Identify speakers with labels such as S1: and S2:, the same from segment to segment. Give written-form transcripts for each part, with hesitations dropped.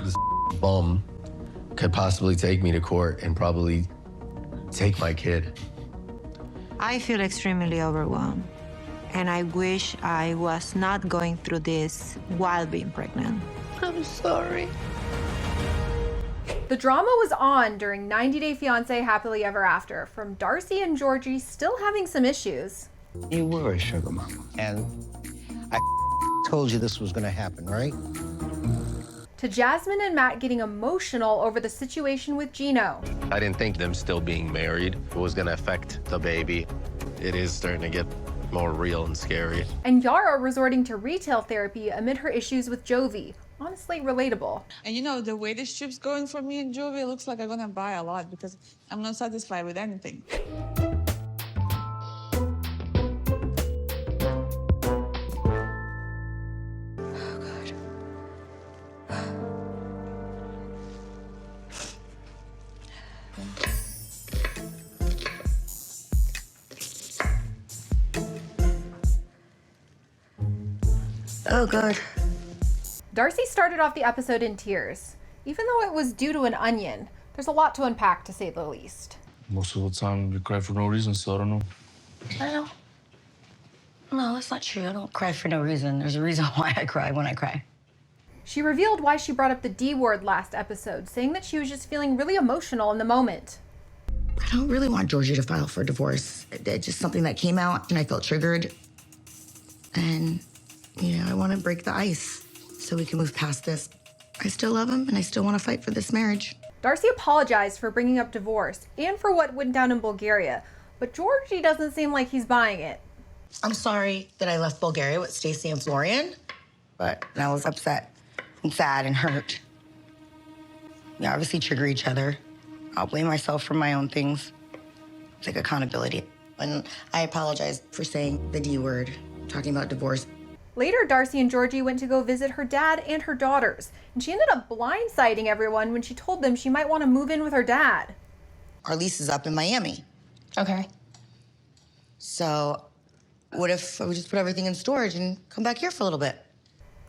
S1: This bum could possibly take me to court and probably take my kid.
S2: I feel extremely overwhelmed, and I wish I was not going through this while being pregnant.
S1: I'm sorry.
S3: The drama was on during 90 Day Fiancé Happily Ever After, from Darcey and Georgie still having some issues.
S4: You were a sugar mama, and I told you this was gonna happen, right?
S3: To Jasmine and Matt getting emotional over the situation with Gino.
S1: I didn't think them still being married was gonna affect the baby. It is starting to get more real and scary.
S3: And Yara resorting to retail therapy amid her issues with Jovi. Honestly relatable.
S5: And you know, the way this trip's going for me and Jovi, it looks like I'm gonna buy a lot because I'm not satisfied with anything.
S2: Oh, God.
S3: Darcey started off the episode in tears. Even though it was due to an onion, there's a lot to unpack, to say the least.
S6: Most of the time, we cry for no reason, so I don't know.
S7: I don't. No, that's not true. I don't cry for no reason. There's a reason why I cry when I cry.
S3: She revealed why she brought up the D word last episode, saying that she was just feeling really emotional in the moment.
S7: I don't really want Georgie to file for divorce. It's just something that came out and I felt triggered. And, you know, I want to break the ice so we can move past this. I still love him and I still want to fight for this marriage.
S3: Darcey apologized for bringing up divorce and for what went down in Bulgaria, but Georgie doesn't seem like he's buying it.
S7: I'm sorry that I left Bulgaria with Stacy and Florian, but I was upset and sad and hurt. We obviously trigger each other. I'll blame myself for my own things. Take accountability. And I apologize for saying the D word, talking about divorce.
S3: Later, Darcey and Georgie went to go visit her dad and her daughters, and she ended up blindsiding everyone when she told them she might want to move in with her dad.
S7: Our lease is up in Miami.
S8: Okay.
S7: So what if we just put everything in storage and come back here for a little bit?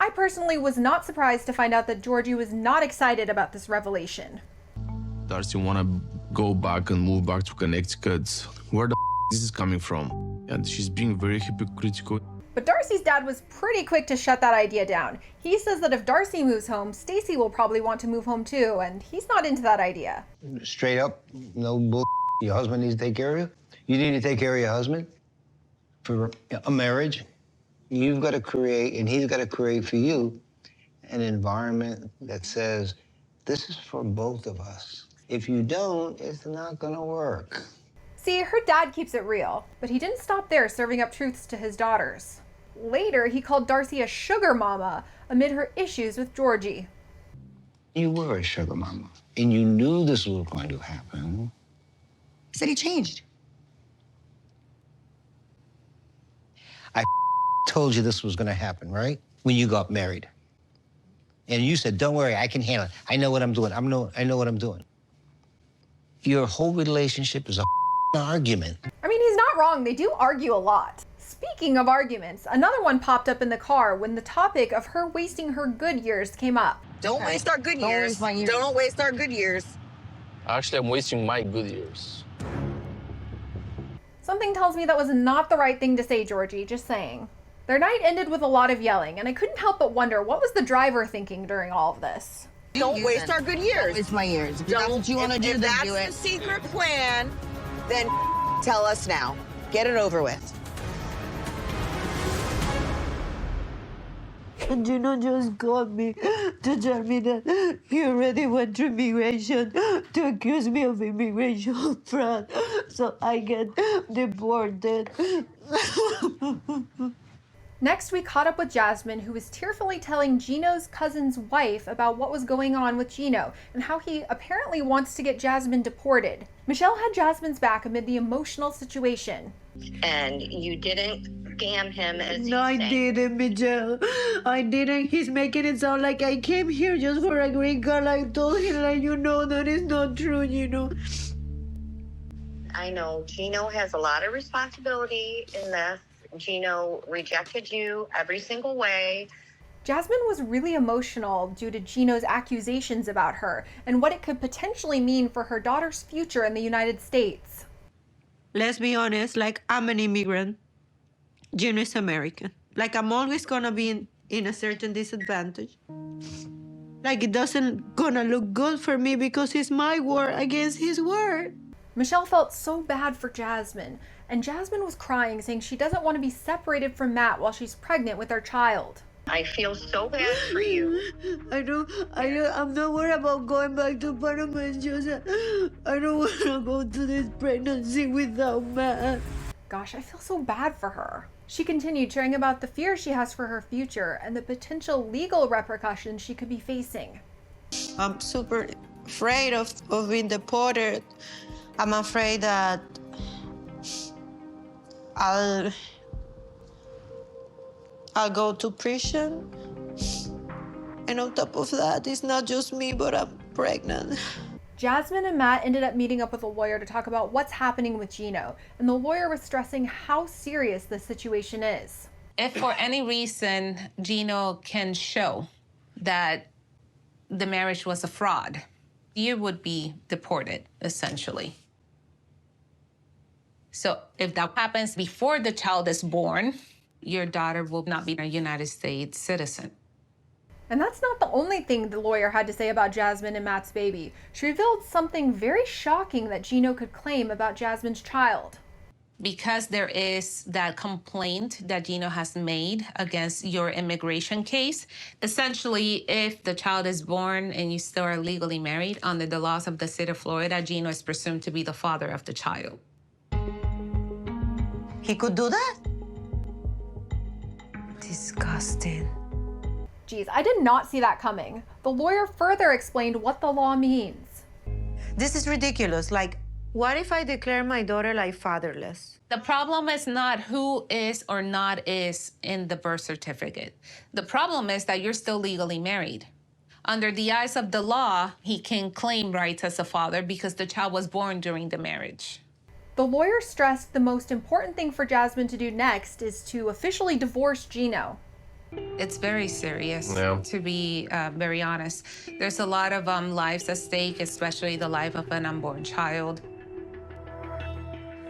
S3: I personally was not surprised to find out that Georgie was not excited about this revelation.
S6: Darcey wanna go back and move back to Connecticut. Where the this is coming from? And she's being very hypocritical.
S3: But Darcey's dad was pretty quick to shut that idea down. He says that if Darcey moves home, Stacy will probably want to move home too, and he's not into that idea.
S4: Straight up, no bull. Your husband needs to take care of you. You need to take care of your husband for a marriage. You've got to create, and he's got to create for you, an environment that says, this is for both of us. If you don't, it's not gonna work.
S3: See, her dad keeps it real, but he didn't stop there serving up truths to his daughters. Later, he called Darcey a sugar mama amid her issues with Georgie.
S4: You were a sugar mama, and you knew this was going to happen.
S7: He said he changed.
S4: I told you this was gonna happen, right? When you got married. And you said, don't worry, I can handle it. I know what I'm doing. I know what I'm doing. Your whole relationship is a argument.
S3: I mean, he's not wrong. They do argue a lot. Speaking of arguments, another one popped up in the car when the topic of her wasting her good years came up.
S9: Don't waste our good years.
S7: waste my years.
S9: Don't waste our good years.
S6: Actually, I'm wasting my good years.
S3: Something tells me that was not the right thing to say, Georgie, just saying. Their night ended with a lot of yelling, and I couldn't help but wonder, what was the driver thinking during all of this?
S9: Don't waste our good years.
S7: It's my years. If that's what you want to do,
S9: if
S7: then
S9: that's
S7: do it.
S9: the secret plan, then tell us now. Get it over with.
S2: Gino just called me to tell me that he already went to immigration to accuse me of immigration fraud, so I get deported.
S3: Next, we caught up with Jasmine, who was tearfully telling Gino's cousin's wife about what was going on with Gino and how he apparently wants to get Jasmine deported. Michelle had Jasmine's back amid the emotional situation.
S10: And you didn't scam him as
S2: No, I didn't, Michelle. I didn't. He's making it sound like I came here just for a green card. I told him, like, you know, that is not true, you know.
S10: I know Gino has a lot of responsibility in this. Gino rejected you every single way.
S3: Jasmine was really emotional due to Gino's accusations about her and what it could potentially mean for her daughter's future in the United States.
S2: Let's be honest, like, I'm an immigrant. Gino is American. Like, I'm always gonna be in a certain disadvantage. Like, it doesn't gonna look good for me because it's my word against his word.
S3: Michelle felt so bad for Jasmine, and Jasmine was crying, saying she doesn't want to be separated from Matt while she's pregnant with their child.
S10: I feel so bad for you.
S2: I'm not worried about going back to Panama. It's just, I don't want to go to this pregnancy without Matt.
S3: Gosh, I feel so bad for her. She continued sharing about the fear she has for her future and the potential legal repercussions she could be facing.
S2: I'm super afraid of being deported. I'm afraid that I'll go to prison. And on top of that, it's not just me, but I'm pregnant.
S3: Jasmine and Matt ended up meeting up with a lawyer to talk about what's happening with Gino, and the lawyer was stressing how serious this situation is.
S8: If for any reason Gino can show that the marriage was a fraud, you would be deported, essentially. So if that happens before the child is born, your daughter will not be a United States citizen.
S3: And that's not the only thing the lawyer had to say about Jasmine and Matt's baby. She revealed something very shocking that Gino could claim about Jasmine's child.
S8: Because there is that complaint that Gino has made against your immigration case, essentially, if the child is born and you still are legally married, under the laws of the state of Florida, Gino is presumed to be the father of the child.
S2: He could do that?
S7: Disgusting.
S3: Geez, I did not see that coming. The lawyer further explained what the law means.
S2: This is ridiculous. Like, what if I declare my daughter like fatherless?
S8: The problem is not who is or not is in the birth certificate. The problem is that you're still legally married. Under the eyes of the law, he can claim rights as a father because the child was born during the marriage.
S3: The lawyer stressed the most important thing for Jasmine to do next is to officially divorce Gino.
S8: It's very serious,
S1: Yeah.
S8: to be very honest. There's a lot of lives at stake, especially the life of an unborn child.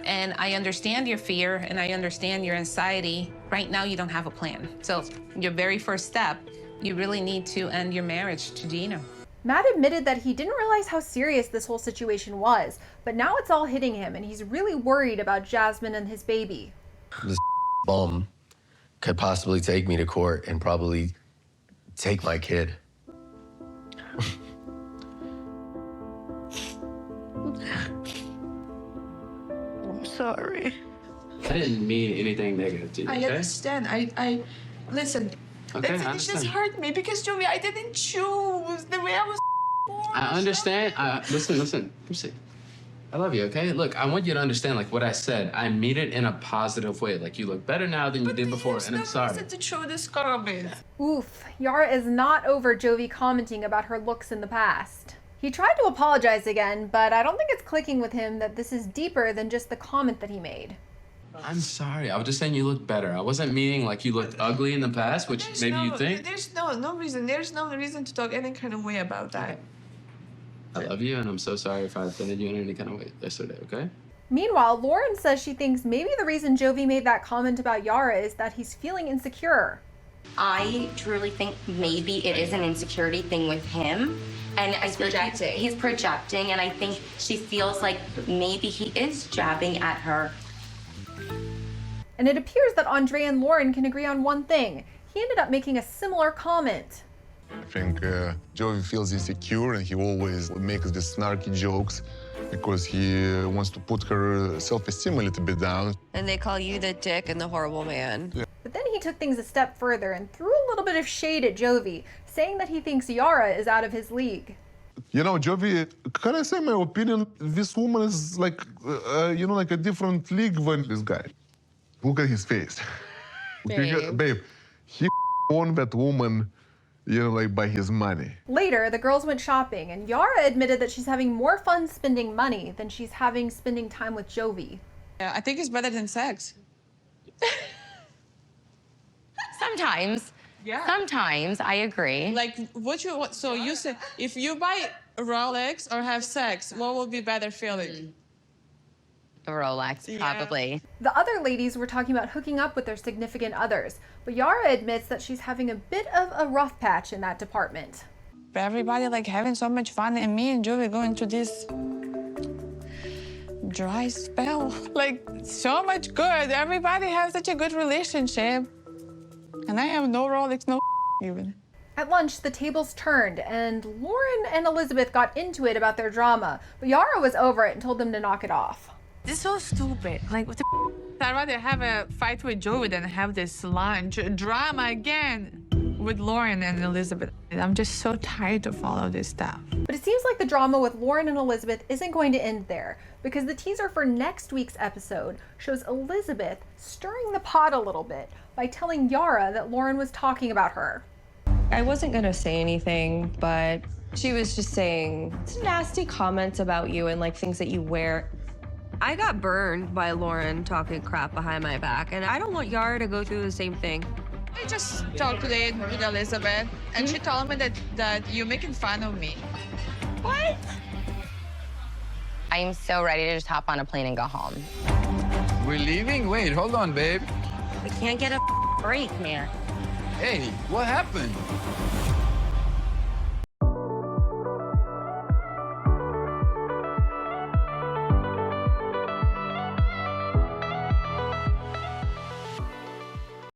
S8: And I understand your fear and I understand your anxiety. Right now, you don't have a plan. So your very first step, you really need to end your marriage to Gino.
S3: Matt admitted that he didn't realize how serious this whole situation was, but now it's all hitting him and he's really worried about Jasmine and his baby.
S1: This bum could possibly take me to court and probably take my kid.
S2: I'm sorry.
S11: I didn't mean anything negative to you,
S5: I
S11: okay?
S5: understand. I listen.
S11: Okay,
S5: It
S11: I
S5: just
S11: understand.
S5: hurt me because Joey, I didn't choose the way I was born.
S11: I understand. Listen. Proceed. I love you, okay? Look, I want you to understand, like, what I said. I mean it in a positive way. Like, you look better now than you did before, and I'm sorry.
S5: To show this comment.
S3: Oof, Yara is not over Jovi commenting about her looks in the past. He tried to apologize again, but I don't think it's clicking with him that this is deeper than just the comment that he made.
S11: I'm sorry. I was just saying you look better. I wasn't meaning like you looked ugly in the past, which maybe you think.
S5: There's no reason. There's no reason to talk any kind of way about that.
S11: I love you, and I'm so sorry if I offended you in any kind of way yesterday, okay?
S3: Meanwhile, Lauren says she thinks maybe the reason Jovi made that comment about Yara is that he's feeling insecure.
S12: I truly think maybe it is an insecurity thing with him. And I think he's projecting, and I think she feels like maybe he is jabbing at her.
S3: And it appears that Andre and Lauren can agree on one thing. He ended up making a similar comment.
S13: I think Joey feels insecure and he always makes these snarky jokes because he wants to put her self-esteem a little bit down.
S14: And they call you the dick and the horrible man.
S13: Yeah.
S3: But then he took things a step further and threw a little bit of shade at Jovi, saying that he thinks Yara is out of his league.
S13: You know, Jovi, can I say my opinion? This woman is like, like a different league than this guy. Look at his face. Babe, he won that woman, like by his money.
S3: Later, the girls went shopping, and Yara admitted that she's having more fun spending money than she's having spending time with Jovi.
S5: Yeah, I think it's better than sex.
S12: Sometimes.
S5: Yeah.
S12: Sometimes, I agree.
S5: Like, so you said, if you buy Rolex or have sex, what would be better feeling?
S12: The Rolex, probably.
S3: The other ladies were talking about hooking up with their significant others, but Yara admits that she's having a bit of a rough patch in that department.
S5: But everybody like having so much fun, and me and Joey going through this dry spell. Like, so much good. Everybody has such a good relationship. And I have no Rolex, no even.
S3: At lunch, the tables turned, and Lauren and Elizabeth got into it about their drama, but Yara was over it and told them to knock it off.
S5: This is so stupid. Like, what the I'd rather have a fight with Joey than have this lunch drama again with Lauren and Elizabeth. I'm just so tired of all of this stuff.
S3: But it seems like the drama with Lauren and Elizabeth isn't going to end there, because the teaser for next week's episode shows Elizabeth stirring the pot a little bit by telling Yara that Lauren was talking about her.
S14: I wasn't gonna say anything, but she was just saying some nasty comments about you and like things that you wear. I got burned by Lauren talking crap behind my back, and I don't want Yara to go through the same thing.
S5: I just talked today with Elizabeth, and she told me that you're making fun of me. What?
S12: I am so ready to just hop on a plane and go home.
S15: We're leaving? Wait, hold on, babe.
S12: We can't get a break, man.
S15: Hey, what happened?